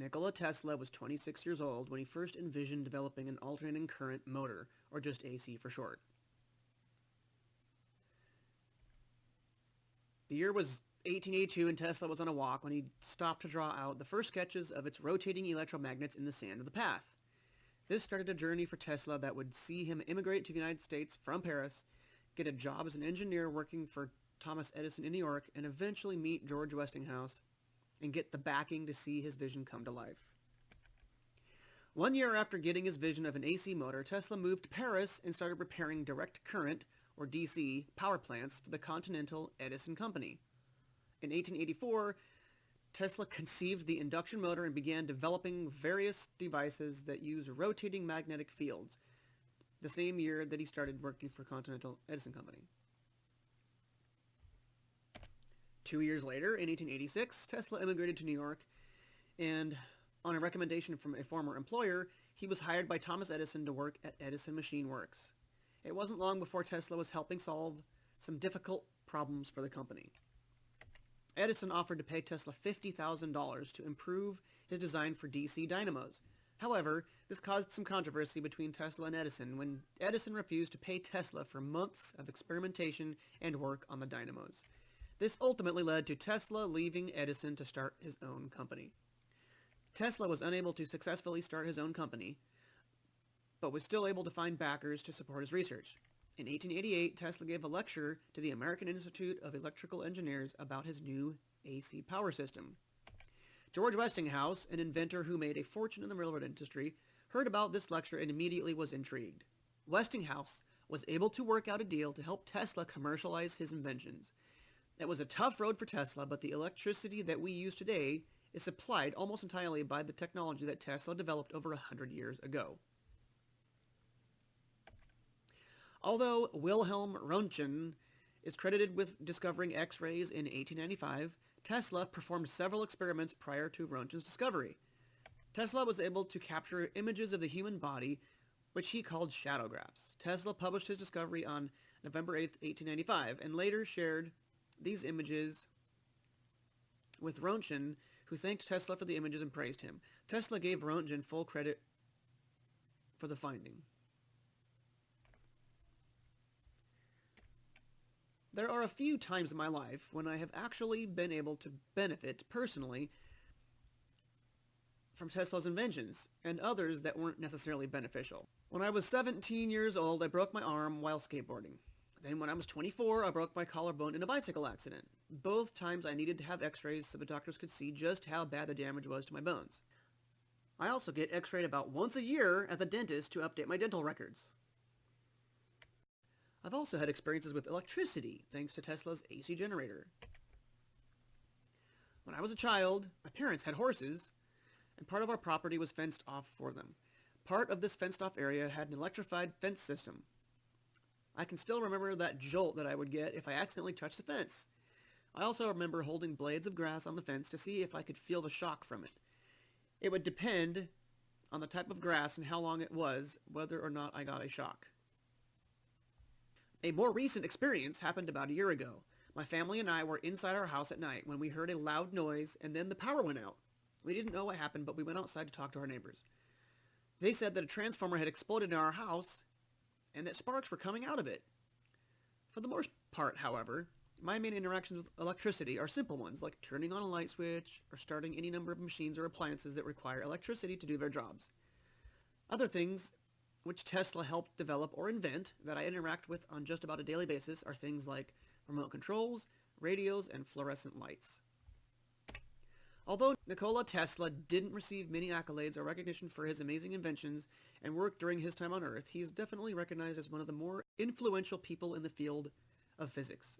Nikola Tesla was 26 years old when he first envisioned developing an alternating current motor, or just AC for short. The year was 1882 and Tesla was on a walk when he stopped to draw out the first sketches of its rotating electromagnets in the sand of the path. This started a journey for Tesla that would see him immigrate to the United States from Paris, get a job as an engineer working for Thomas Edison in New York, and eventually meet George Westinghouse and get the backing to see his vision come to life. 1 year after getting his vision of an AC motor, Tesla moved to Paris and started repairing direct current, or DC, power plants for the Continental Edison Company. In 1884, Tesla conceived the induction motor and began developing various devices that use rotating magnetic fields, the same year that he started working for Continental Edison Company. 2 years later, in 1886, Tesla immigrated to New York, and on a recommendation from a former employer, he was hired by Thomas Edison to work at Edison Machine Works. It wasn't long before Tesla was helping solve some difficult problems for the company. Edison offered to pay Tesla $50,000 to improve his design for DC dynamos. However, this caused some controversy between Tesla and Edison when Edison refused to pay Tesla for months of experimentation and work on the dynamos. This ultimately led to Tesla leaving Edison to start his own company. Tesla was unable to successfully start his own company, but was still able to find backers to support his research. In 1888, Tesla gave a lecture to the American Institute of Electrical Engineers about his new AC power system. George Westinghouse, an inventor who made a fortune in the railroad industry, heard about this lecture and immediately was intrigued. Westinghouse was able to work out a deal to help Tesla commercialize his inventions. It was a tough road for Tesla, but the electricity that we use today is supplied almost entirely by the technology that Tesla developed over 100 years ago. Although Wilhelm Röntgen is credited with discovering X-rays in 1895, Tesla performed several experiments prior to Röntgen's discovery. Tesla was able to capture images of the human body, which he called shadowgraphs. Tesla published his discovery on November 8, 1895, and later shared these images with Röntgen, who thanked Tesla for the images and praised him. Tesla gave Röntgen full credit for the finding. There are a few times in my life when I have actually been able to benefit personally from Tesla's inventions, and others that weren't necessarily beneficial. When I was 17 years old, I broke my arm while skateboarding. Then when I was 24, I broke my collarbone in a bicycle accident. Both times I needed to have x-rays so the doctors could see just how bad the damage was to my bones. I also get x-rayed about once a year at the dentist to update my dental records. I've also had experiences with electricity, thanks to Tesla's AC generator. When I was a child, my parents had horses, and part of our property was fenced off for them. Part of this fenced-off area had an electrified fence system. I can still remember that jolt that I would get if I accidentally touched the fence. I also remember holding blades of grass on the fence to see if I could feel the shock from it. It would depend on the type of grass and how long it was, whether or not I got a shock. A more recent experience happened about a year ago. My family and I were inside our house at night when we heard a loud noise and then the power went out. We didn't know what happened, but we went outside to talk to our neighbors. They said that a transformer had exploded in our house and that sparks were coming out of it. For the most part, however, my main interactions with electricity are simple ones, like turning on a light switch or starting any number of machines or appliances that require electricity to do their jobs. Other things which Tesla helped develop or invent that I interact with on just about a daily basis are things like remote controls, radios, and fluorescent lights. Although Nikola Tesla didn't receive many accolades or recognition for his amazing inventions and work during his time on Earth, he is definitely recognized as one of the more influential people in the field of physics.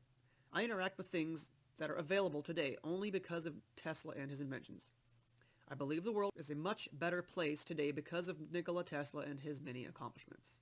I interact with things that are available today only because of Tesla and his inventions. I believe the world is a much better place today because of Nikola Tesla and his many accomplishments.